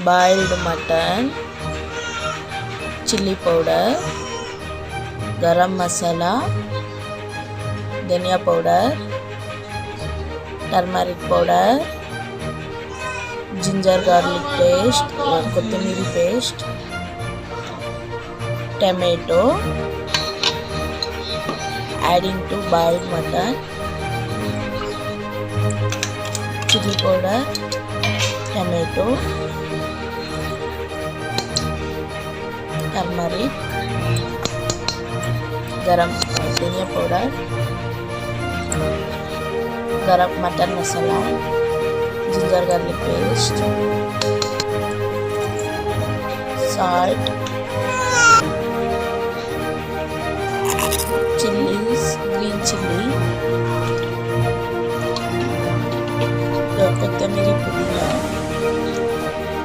boiled mutton, chilli powder, garam masala, dhania powder, turmeric powder, ginger garlic paste, kothimeera paste, tomato, adding to boiled mutton, chili powder, tomato, turmeric, garam dhania powder, garam mutton masala, ginger garlic paste, salt, chilies, green chili, కొత్తిమీర పుదీనా,